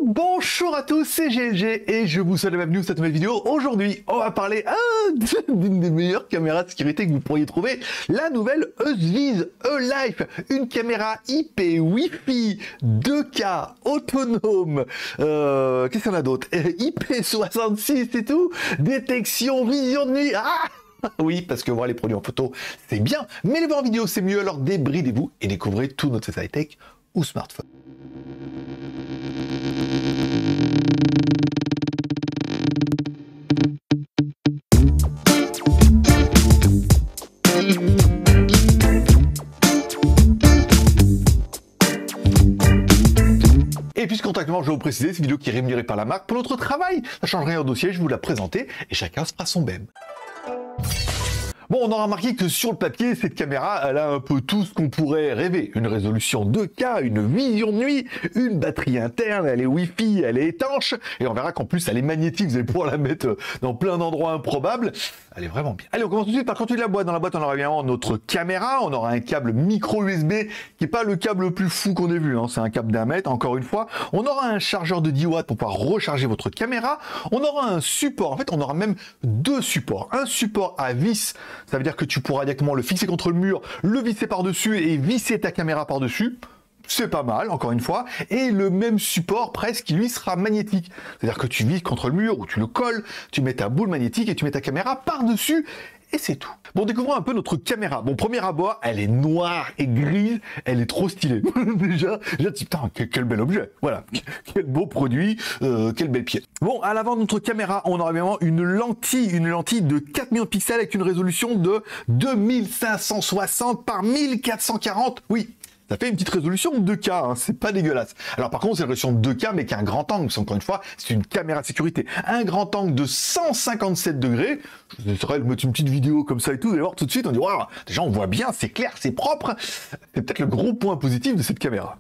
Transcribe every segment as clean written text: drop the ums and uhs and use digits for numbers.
Bonjour à tous, c'est GLG et je vous souhaite la bienvenue dans cette nouvelle vidéo. Aujourd'hui, on va parler d'une des meilleures caméras de sécurité que vous pourriez trouver, la nouvelle Eusviz E-Life, une caméra IP Wi-Fi 2K autonome. Qu'est-ce qu'on a d'autre? IP66 et tout, détection, vision de nuit. Oui, parce que voir les produits en photo, c'est bien, mais les voir en vidéo, c'est mieux. Alors débridez-vous et découvrez tout notre high-tech ou smartphone. Et puis contactement, je vais vous préciser, cette vidéo qui est rémunérée par la marque pour notre travail. Ça change rien au dossier, je vais vous la présenter et chacun se fera son BEM. Bon, on aura remarqué que sur le papier, cette caméra, elle a un peu tout ce qu'on pourrait rêver. Une résolution 2K, une vision de nuit, une batterie interne, elle est Wi-Fi, elle est étanche, et on verra qu'en plus, elle est magnétique, vous allez pouvoir la mettre dans plein d'endroits improbables. Elle est vraiment bien. Allez, on commence tout de suite par quand tu la boîte. Dans la boîte, on aura évidemment notre caméra, on aura un câble micro USB, qui n'est pas le câble le plus fou qu'on ait vu, hein. C'est un câble d'1 mètre, encore une fois. On aura un chargeur de 10 watts pour pouvoir recharger votre caméra. On aura un support, en fait, on aura même deux supports. Un support à vis, ça veut dire que tu pourras directement le fixer contre le mur, le visser par-dessus et visser ta caméra par-dessus. C'est pas mal, encore une fois. Et le même support, presque, qui lui sera magnétique. C'est-à-dire que tu vises contre le mur ou tu le colles, tu mets ta boule magnétique et tu mets ta caméra par-dessus. Et c'est tout. Bon, découvrons un peu notre caméra. Bon, premier abord, elle est noire et grise, elle est trop stylée. déjà, putain, quel bel objet. Voilà, quel beau produit, quelle belle pièce. Bon, à l'avant de notre caméra, on aura évidemment une lentille de 4 millions de pixels avec une résolution de 2560 par 1440. Oui. Ça fait une petite résolution de 2K, hein, c'est pas dégueulasse. Alors par contre, c'est une résolution de 2K, mais qui a un grand angle. Encore une fois, c'est une caméra de sécurité. Un grand angle de 157 degrés. Je vous essaierai de mettre une petite vidéo comme ça et tout. Vous allez voir tout de suite, on dit, waouh, déjà on voit bien, c'est clair, c'est propre. C'est peut-être le gros point positif de cette caméra.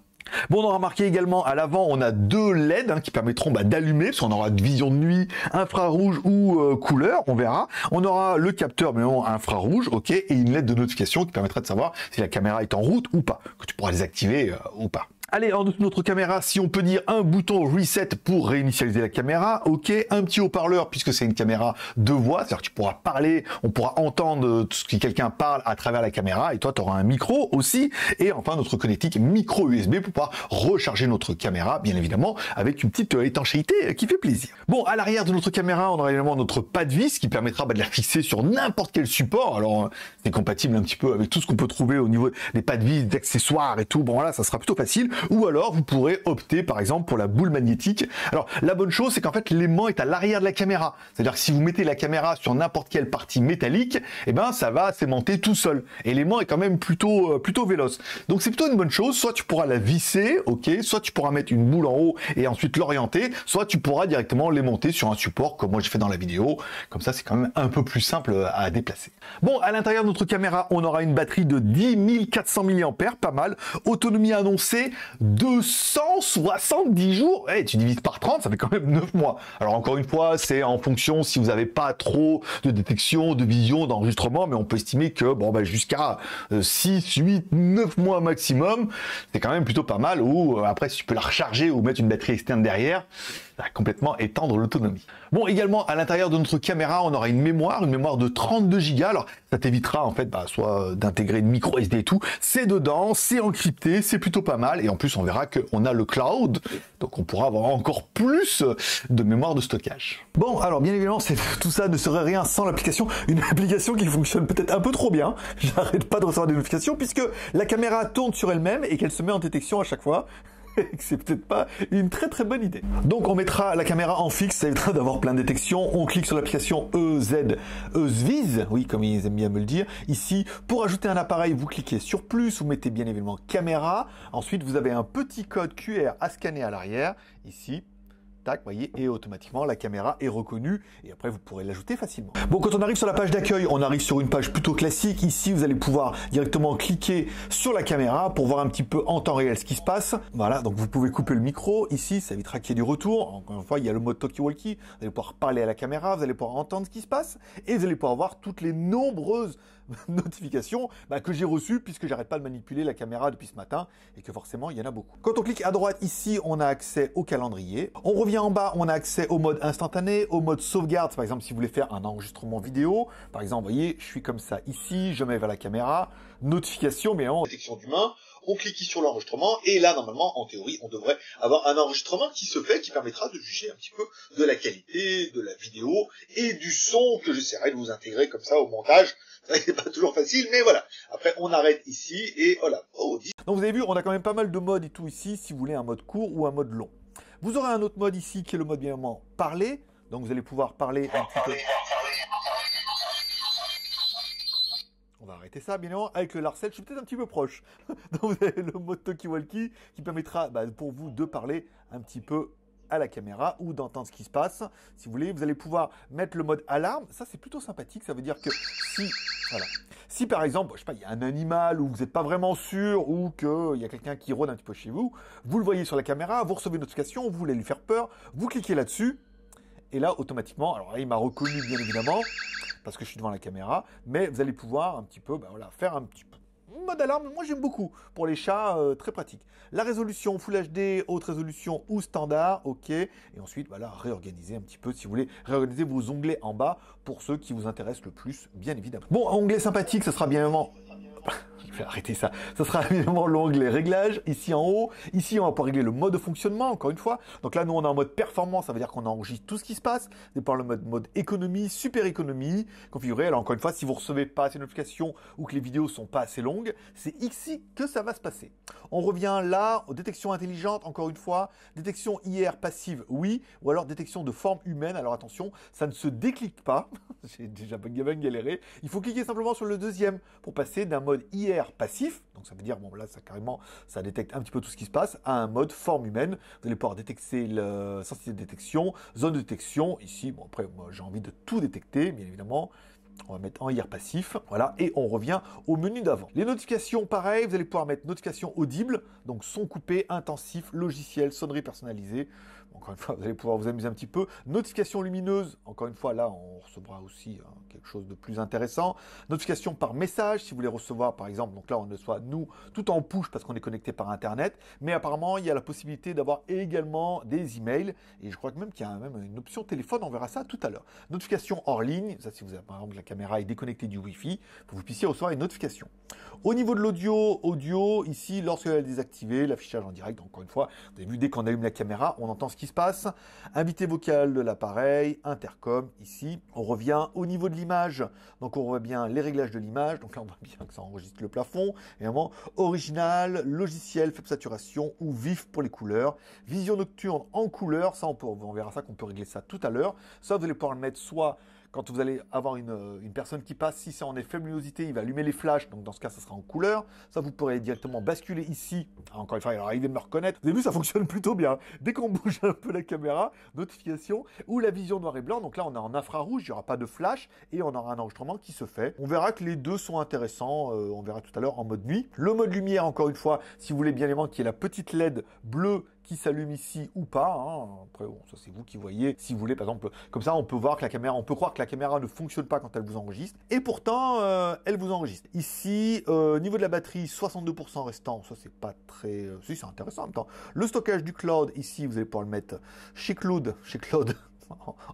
Bon, on aura remarqué également à l'avant, on a deux LED qui permettront d'allumer, parce qu'on aura de vision de nuit, infrarouge ou couleur, on verra. On aura le capteur, mais non, infrarouge, ok, et une LED de notification qui permettra de savoir si la caméra est en route ou pas, que tu pourras désactiver ou pas. Allez, en dessous de notre caméra, si on peut dire un bouton reset pour réinitialiser la caméra, ok, un petit haut-parleur puisque c'est une caméra de voix, c'est-à-dire que tu pourras parler, on pourra entendre tout ce que quelqu'un parle à travers la caméra et toi tu auras un micro aussi, et enfin notre connectique micro USB pour pouvoir recharger notre caméra, bien évidemment, avec une petite étanchéité qui fait plaisir. Bon, à l'arrière de notre caméra, on aura évidemment notre pas de vis qui permettra de la fixer sur n'importe quel support, alors c'est compatible un petit peu avec tout ce qu'on peut trouver au niveau des pas de vis, d'accessoires et tout, bon voilà, ça sera plutôt facile. Ou alors, vous pourrez opter, par exemple, pour la boule magnétique. Alors, la bonne chose, c'est qu'en fait, l'aimant est à l'arrière de la caméra. C'est-à-dire que si vous mettez la caméra sur n'importe quelle partie métallique, eh ben, ça va s'aimanter tout seul. Et l'aimant est quand même plutôt véloce. Donc, c'est plutôt une bonne chose. Soit tu pourras la visser, ok, soit tu pourras mettre une boule en haut et ensuite l'orienter, soit tu pourras directement l'aimanter sur un support, comme moi j'ai fait dans la vidéo. Comme ça, c'est quand même un peu plus simple à déplacer. Bon, à l'intérieur de notre caméra, on aura une batterie de 10 400 mAh, pas mal. Autonomie annoncée, 270 jours, hey, tu divises par 30, ça fait quand même 9 mois. Alors encore une fois, c'est en fonction si vous n'avez pas trop de détection, de vision, d'enregistrement, mais on peut estimer que bon, bah, jusqu'à 6, 8, 9 mois maximum, c'est quand même plutôt pas mal, ou après si tu peux la recharger ou mettre une batterie externe derrière, ça va complètement étendre l'autonomie. Bon, également à l'intérieur de notre caméra, on aura une mémoire de 32 Go. Alors ça t'évitera en fait soit d'intégrer une micro SD et tout, c'est dedans, c'est encrypté, c'est plutôt pas mal, et en plus on verra qu'on a le cloud, donc on pourra avoir encore plus de mémoire de stockage. Bon, alors bien évidemment, tout ça ne serait rien sans l'application, une application qui fonctionne peut-être un peu trop bien. J'arrête pas de recevoir des notifications puisque la caméra tourne sur elle-même et qu'elle se met en détection à chaque fois. C'est peut-être pas une très très bonne idée. Donc on mettra la caméra en fixe, ça évitera d'avoir plein de détections. On clique sur l'application Eusviz, oui comme ils aiment bien me le dire. Ici, pour ajouter un appareil, vous cliquez sur plus, vous mettez bien évidemment caméra. Ensuite, vous avez un petit code QR à scanner à l'arrière, ici. Tac, voyez, et automatiquement la caméra est reconnue et après vous pourrez l'ajouter facilement. Bon, quand on arrive sur la page d'accueil, on arrive sur une page plutôt classique. Ici, vous allez pouvoir directement cliquer sur la caméra pour voir un petit peu en temps réel ce qui se passe. Voilà, donc vous pouvez couper le micro. Ici, ça évitera qu'il y ait du retour. Encore une fois, il y a le mode talkie-walkie. Vous allez pouvoir parler à la caméra, vous allez pouvoir entendre ce qui se passe et vous allez pouvoir voir toutes les nombreuses notifications que j'ai reçues puisque j'arrête pas de manipuler la caméra depuis ce matin et que forcément il y en a beaucoup. Quand on clique à droite ici, on a accès au calendrier. On revient en bas, on a accès au mode instantané, au mode sauvegarde, par exemple si vous voulez faire un enregistrement vidéo. Par exemple, vous voyez, je suis comme ça ici, je mets vers la caméra, notification, mais en détection d'humain. On clique ici sur l'enregistrement et là, normalement, en théorie, on devrait avoir un enregistrement qui se fait, qui permettra de juger un petit peu de la qualité de la vidéo et du son que j'essaierai de vous intégrer comme ça au montage. C'est pas toujours facile, mais voilà. Après, on arrête ici et voilà. Donc vous avez vu, on a quand même pas mal de modes et tout ici, si vous voulez un mode court ou un mode long. Vous aurez un autre mode ici qui est le mode bien évidemment parler. Donc vous allez pouvoir parler un petit peu. On va arrêter ça, bien évidemment, avec le Larcel, je suis peut-être un petit peu proche. Donc vous avez le mode talkie-walkie qui permettra pour vous de parler un petit peu à la caméra ou d'entendre ce qui se passe. Si vous voulez, vous allez pouvoir mettre le mode alarme. Ça, c'est plutôt sympathique. Ça veut dire que si par exemple, je sais pas, il y a un animal où vous n'êtes pas vraiment sûr ou qu'il y a quelqu'un qui rôde un petit peu chez vous, vous le voyez sur la caméra, vous recevez une notification, vous voulez lui faire peur, vous cliquez là-dessus. Et là, automatiquement, alors là, il m'a reconnu bien évidemment, parce que je suis devant la caméra, mais vous allez pouvoir un petit peu, faire un petit peu. Mode alarme, moi j'aime beaucoup. Pour les chats, très pratique. La résolution Full HD, haute résolution ou standard, ok. Et ensuite, réorganiser un petit peu, si vous voulez, réorganiser vos onglets en bas, pour ceux qui vous intéressent le plus, bien évidemment. Bon, onglet sympathique, ce sera bien évidemment... Je vais arrêter ça. Ça sera évidemment l'onglet réglage, ici en haut. Ici, on va pouvoir régler le mode de fonctionnement, encore une fois. Donc là, nous, on est en mode performance, ça veut dire qu'on enregistre tout ce qui se passe. C'est par le mode économie, super économie, configuré. Alors encore une fois, si vous recevez pas assez de notifications ou que les vidéos sont pas assez longues, c'est ici que ça va se passer. On revient là, aux détections intelligentes, encore une fois. Détection IR passive, oui. Ou alors détection de forme humaine. Alors attention, ça ne se déclique pas. J'ai déjà bien galéré. Il faut cliquer simplement sur le deuxième pour passer d'un mode IR passif, donc ça veut dire, bon là ça carrément, ça détecte un petit peu tout ce qui se passe, à un mode forme humaine. Vous allez pouvoir détecter le sensibilité de détection, zone de détection, ici, bon après moi j'ai envie de tout détecter, bien évidemment. On va mettre en IR passif, voilà, et on revient au menu d'avant. Les notifications, pareil, vous allez pouvoir mettre notification audible, donc son coupé, intensif, logiciel, sonnerie personnalisée. Encore une fois, vous allez pouvoir vous amuser un petit peu. Notification lumineuse, encore une fois, là, on recevra aussi quelque chose de plus intéressant. Notification par message, si vous voulez recevoir, par exemple, donc là, on ne soit nous, tout en push parce qu'on est connecté par Internet, mais apparemment, il y a la possibilité d'avoir également des emails, et je crois que même qu'il y a même une option téléphone, on verra ça tout à l'heure. Notification hors ligne, ça, si vous avez, par exemple, la caméra est déconnectée du Wi-Fi, pour que vous puissiez recevoir une notification. Au niveau de l'audio, ici, lorsqu'elle est désactivée, l'affichage en direct, encore une fois, vous avez vu, dès qu'on allume la caméra, on entend ce qui se passe. Invité vocal de l'appareil, intercom, ici. On revient au niveau de l'image, donc on voit bien les réglages de l'image, donc là on voit bien que ça enregistre le plafond, évidemment, original, logiciel, faible saturation ou vif pour les couleurs, vision nocturne en couleur, ça on verra ça qu'on peut régler ça tout à l'heure, ça vous allez pouvoir le mettre soit quand vous allez avoir une personne qui passe, si c'est en faible luminosité, il va allumer les flashs, donc dans ce cas, ça sera en couleur. Ça, vous pourrez directement basculer ici. Encore une fois, il va arriver de me reconnaître. Vous avez vu, ça fonctionne plutôt bien. Dès qu'on bouge un peu la caméra, notification, ou la vision noir et blanc. Donc là, on est en infrarouge, il n'y aura pas de flash, et on aura un enregistrement qui se fait. On verra que les deux sont intéressants. On verra tout à l'heure en mode nuit. Le mode lumière, encore une fois, si vous voulez bien évidemment qu'il y ait la petite LED bleue qui s'allume ici ou pas. Après, bon, ça c'est vous qui voyez. Si vous voulez, par exemple, comme ça, on peut voir que la caméra, on peut croire que la caméra ne fonctionne pas quand elle vous enregistre. Et pourtant, elle vous enregistre. Ici, niveau de la batterie, 62% restant. Ça, c'est pas très... si, c'est intéressant en même temps. Le stockage du cloud, ici, vous allez pouvoir le mettre chez Cloud.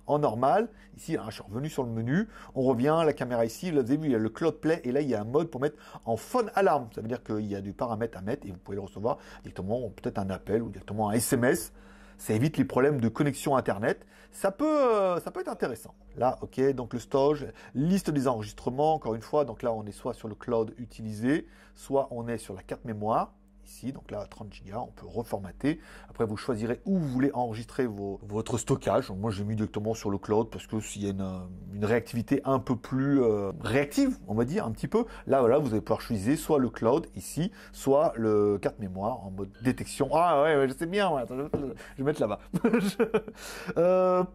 En normal. Ici, je suis revenu sur le menu. On revient, la caméra ici. Là, vous avez vu, il y a le Cloud Play. Et là, il y a un mode pour mettre en phone alarme. Ça veut dire qu'il y a du paramètre à mettre et vous pouvez le recevoir directement, peut-être un appel ou directement un SMS. Ça évite les problèmes de connexion Internet. Ça peut être intéressant. Là, ok, donc le storage, liste des enregistrements, encore une fois. Donc là, on est soit sur le cloud utilisé, soit on est sur la carte mémoire. Ici, donc là, 30 Go, on peut reformater. Après, vous choisirez où vous voulez enregistrer votre stockage. Donc, moi, j'ai mis directement sur le cloud parce que s'il y a une réactivité un peu plus réactive, on va dire, un petit peu, là, voilà, vous allez pouvoir choisir soit le cloud, ici, soit le carte mémoire en mode détection. Ah ouais, je sais bien, ouais, attends, je vais mettre là-bas.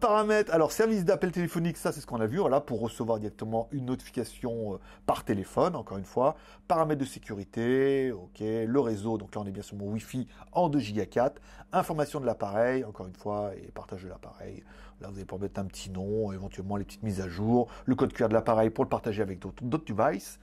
Paramètres, alors, service d'appel téléphonique, ça, c'est ce qu'on a vu, voilà, pour recevoir directement une notification par téléphone, encore une fois. Paramètres de sécurité, ok, le réseau, Donc là, on est bien sur mon Wi-Fi en 2 Go 4. Information de l'appareil, encore une fois, et partage de l'appareil. Là, vous allez pouvoir mettre un petit nom, éventuellement les petites mises à jour, le code QR de l'appareil pour le partager avec d'autres devices.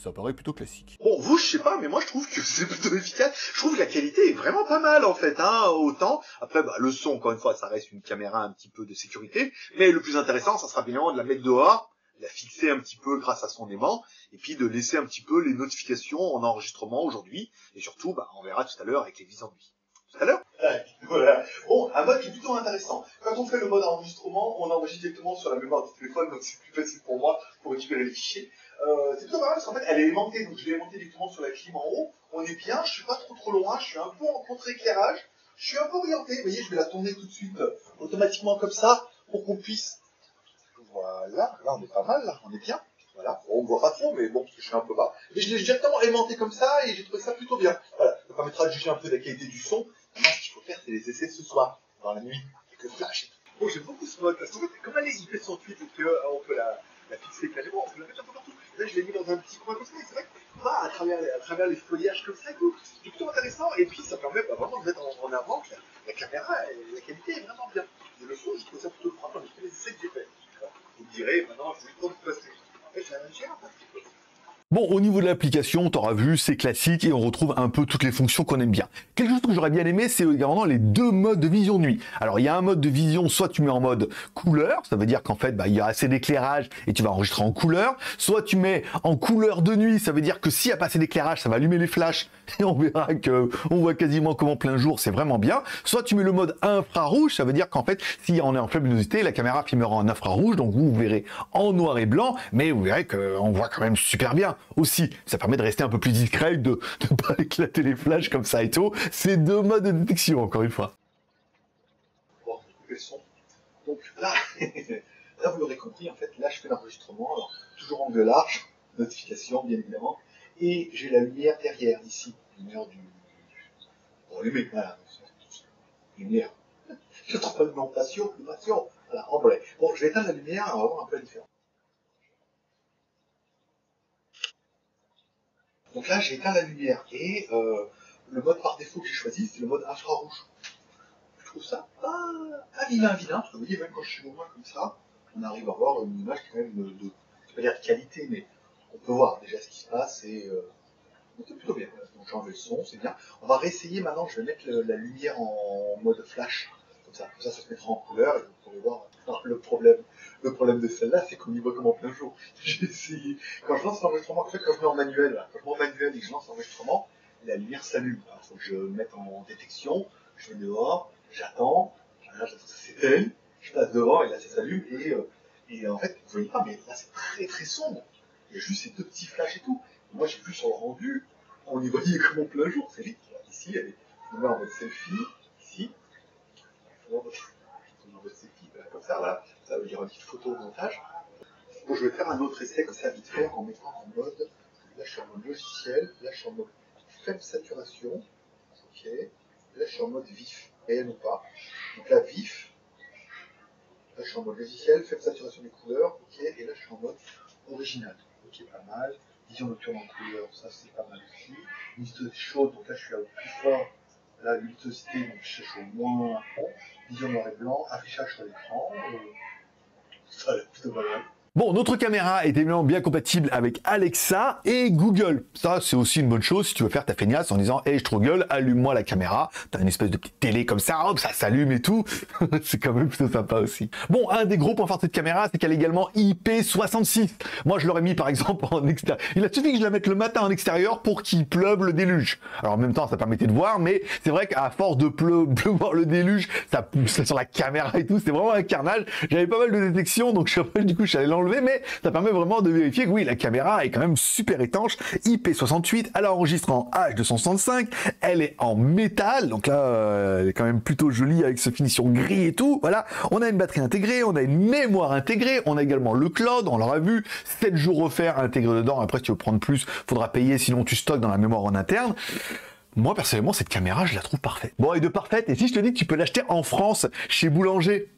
Ça paraît plutôt classique. Bon, vous, je sais pas, mais moi, je trouve que c'est plutôt efficace. Je trouve que la qualité est vraiment pas mal, en fait, hein, autant. Après, bah, le son, encore une fois, ça reste une caméra un petit peu de sécurité. Mais le plus intéressant, ça sera bien évidemment de la mettre dehors, de la fixer un petit peu grâce à son aimant, et puis de laisser un petit peu les notifications en enregistrement aujourd'hui. Et surtout, bah, on verra tout à l'heure avec les vis enduits. Tout à l'heure. Voilà. Bon, un mode qui est plutôt intéressant. Quand on fait le mode enregistrement, on enregistre directement sur la mémoire du téléphone, donc c'est plus facile pour moi pour récupérer les fichiers. C'est plutôt pas mal parce qu'en fait, elle est aimantée, donc je l'ai aimantée directement sur la clim en haut. On est bien, je suis pas trop loin, je suis un peu en contre-éclairage, je suis un peu orienté. Vous voyez, je vais la tourner tout de suite automatiquement comme ça pour qu'on puisse. Voilà, là on est pas mal, là, on est bien. Voilà, bon, on ne voit pas trop, mais bon, parce que je suis un peu bas. Mais je l'ai directement aimanté comme ça et j'ai trouvé ça plutôt bien. Voilà, ça permettra de juger un peu de la qualité du son. Maintenant, ce qu'il faut faire, c'est les essais ce soir, dans la nuit, avec le flash. Bon, j'aime beaucoup ce mode, parce qu'en fait, comme elle est IP68 et qu'on peut la fixer carrément, on peut la mettre un peu partout. Là, je l'ai mis dans un petit coin comme ça, et c'est vrai que va à travers les feuillages comme ça, c'est plutôt intéressant, et puis ça permet vraiment de mettre en avant que la caméra, la qualité est vraiment bien. Et le son, je trouve ça plutôt frappant, je fais les essais que j'ai fait. Vous me direz, maintenant, je vais le temps de passer. En fait, j'ai un petit peu. Bon, au niveau de l'application, t'auras vu, c'est classique et on retrouve un peu toutes les fonctions qu'on aime bien. Quelque chose que j'aurais bien aimé, c'est également les deux modes de vision nuit. Alors, il y a un mode de vision, soit tu mets en mode couleur, ça veut dire qu'en fait, il y a assez d'éclairage et tu vas enregistrer en couleur. Soit tu mets en couleur de nuit, ça veut dire que s'il y a pas assez d'éclairage, ça va allumer les flashs et on verra que on voit quasiment comme en plein jour, c'est vraiment bien. Soit tu mets le mode infrarouge, ça veut dire qu'en fait, si on est en faible luminosité, la caméra filmera en infrarouge, donc vous verrez en noir et blanc, mais vous verrez qu'on voit quand même super bien. Aussi, ça permet de rester un peu plus discret, de ne pas éclater les flashs comme ça et tout. C'est deux modes de détection, encore une fois. Bon, couper le son. Donc là, là vous l'aurez compris, en fait, là je fais l'enregistrement, alors toujours angle large, notification bien évidemment, et j'ai la lumière derrière, ici, lumière du... Bon, allumée, voilà, lumière. Je ne trouve pas le nom, passion, voilà, en vrai. Bon, je vais éteindre la lumière, on va voir un peu la différence. Donc là, j'ai éteint la lumière et le mode par défaut que j'ai choisi, c'est le mode infrarouge. Je trouve ça pas vilain, parce que vous voyez, même quand je suis au loin comme ça, on arrive à voir une image quand même je vais pas dire de qualité, mais on peut voir déjà ce qui se passe et c'est plutôt bien. Donc j'ai enlevé le son, c'est bien. On va réessayer maintenant, je vais mettre la lumière en mode flash, comme ça se mettra en couleur et vous pourrez voir. Alors, le problème de celle-là, c'est qu'on y voit comme en plein jour. J'ai essayé. Quand je lance l'enregistrement, en fait, quand je mets en manuel, là, quand je mets en manuel et que je lance l'enregistrement, la lumière s'allume. Il faut que je mette en détection, je vais dehors, j'attends, ça s'éteint, je passe devant et là ça s'allume et en fait, vous voyez pas, mais là c'est très très sombre. Il y a juste ces deux petits flashs et tout. Et moi j'ai vu sur le rendu, on y voyait comme en plein jour. C'est vite. Ici, elle est en mode selfie, ici. En mode selfie, comme ça, voilà. Ça veut dire une petite photo au montage. Bon, je vais faire un autre essai comme ça vite fait en mettant en mode, là je suis en mode logiciel, là je suis en mode faible saturation, ok, là je suis en mode vif, réel ou pas. Donc là vif, là je suis en mode logiciel, faible saturation des couleurs, ok, et là je suis en mode original, ok, pas mal. Vision nocturne en couleur, ça c'est pas mal aussi. Luminosité chaude, donc là je suis au plus fort, là luminosité, donc je cherche au moins fond. Vision noir et blanc, affichage sur l'écran, ça a l'air plutôt pas mal. Bon, notre caméra est évidemment bien compatible avec Alexa et Google. Ça, c'est aussi une bonne chose si tu veux faire ta feignasse en disant « Hey, je te gueule, allume-moi la caméra ». T'as une espèce de petite télé comme ça, hop, ça s'allume et tout. C'est quand même plutôt sympa aussi. Bon, un des gros points forts de cette caméra, c'est qu'elle est également IP66. Moi, je l'aurais mis par exemple en extérieur. Il a suffi que je la mette le matin en extérieur pour qu'il pleuve le déluge. Alors en même temps, ça permettait de voir, mais c'est vrai qu'à force de pleuvoir le déluge, ça pousse sur la caméra et tout, c'est vraiment un carnage. J'avais pas mal de détection, donc du coup, je suis allé l'enlever, mais ça permet vraiment de vérifier que oui, la caméra est quand même super étanche, IP68, elle enregistre en H265, elle est en métal, donc là, elle est quand même plutôt jolie avec ce finition gris et tout, voilà. On a une batterie intégrée, on a une mémoire intégrée, on a également le cloud, on l'aura vu, 7 jours offerts intégrés dedans, après si tu veux prendre plus, faudra payer, sinon tu stockes dans la mémoire en interne. Moi, personnellement, cette caméra, je la trouve parfaite. Bon, et de parfaite, et si je te dis que tu peux l'acheter en France, chez Boulanger?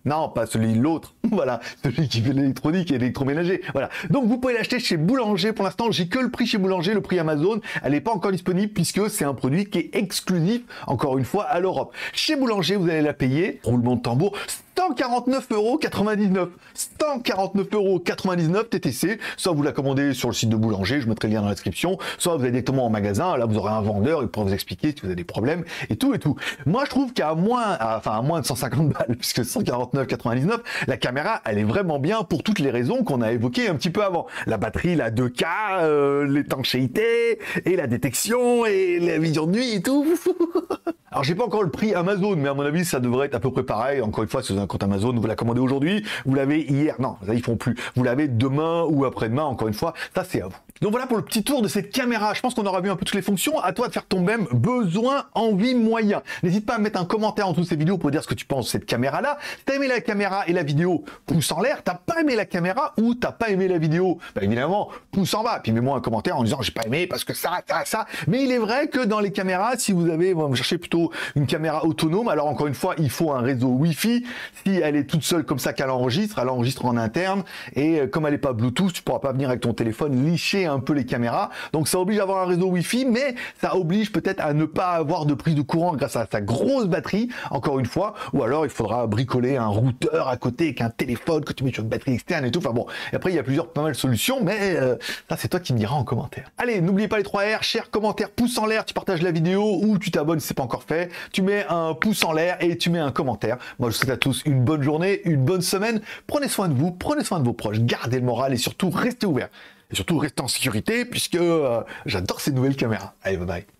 Non, pas celui l'autre. Voilà, celui qui fait l'électronique et l'électroménager. Voilà. Donc vous pouvez l'acheter chez Boulanger. Pour l'instant, j'ai que le prix chez Boulanger, le prix Amazon. Elle n'est pas encore disponible puisque c'est un produit qui est exclusif, encore une fois, à l'Europe. Chez Boulanger, vous allez la payer, roulement de tambour, 149,99 €. 149,99 € TTC. Soit vous la commandez sur le site de Boulanger, je mettrai le lien dans la description. Soit vous allez directement en magasin. Là, vous aurez un vendeur, il pourra vous expliquer si vous avez des problèmes et tout et tout. Moi, je trouve qu'à moins, à moins de 150 balles, puisque 149,99 €, la caméra, elle est vraiment bien pour toutes les raisons qu'on a évoquées un petit peu avant. La batterie, la 2K, l'étanchéité et la détection et la vision de nuit et tout. Alors, j'ai pas encore le prix Amazon, mais à mon avis, ça devrait être à peu près pareil. Encore une fois, si vous avez un compte Amazon, vous la commandez aujourd'hui, vous l'avez hier. Non, ça, ils font plus. Vous l'avez demain ou après-demain, encore une fois. Ça, c'est à vous. Donc voilà pour le petit tour de cette caméra. Je pense qu'on aura vu un peu toutes les fonctions. À toi de faire ton même besoin, envie, moyen. N'hésite pas à mettre un commentaire en dessous de ces vidéos pour dire ce que tu penses de cette caméra-là. Si t'as aimé la caméra et la vidéo, pouce en l'air. T'as pas aimé la caméra ou t'as pas aimé la vidéo, bah évidemment, pouce en bas. Puis mets-moi un commentaire en disant j'ai pas aimé parce que ça. Mais il est vrai que dans les caméras, si vous avez, vous cherchez plutôt une caméra autonome, alors encore une fois, il faut un réseau Wi-Fi. Si elle est toute seule comme ça qu'elle enregistre en interne. Et comme elle n'est pas Bluetooth, tu pourras pas venir avec ton téléphone licher un peu les caméras. Donc ça oblige à avoir un réseau Wi-Fi, mais ça oblige peut-être à ne pas avoir de prise de courant grâce à sa grosse batterie, encore une fois. Ou alors il faudra bricoler un routeur à côté avec un téléphone que tu mets sur une batterie externe et tout. Enfin bon, et après il y a pas mal de solutions, mais ça c'est toi qui me diras en commentaire. Allez, n'oubliez pas les 3 R, share, commentaire, pouce en l'air, tu partages la vidéo ou tu t'abonnes si c'est pas encore fait. Tu mets un pouce en l'air et tu mets un commentaire. Moi je vous souhaite à tous une bonne journée, une bonne semaine. Prenez soin de vous, prenez soin de vos proches, gardez le moral et surtout restez ouverts. Et surtout restez en sécurité puisque j'adore ces nouvelles caméras. Allez, bye bye.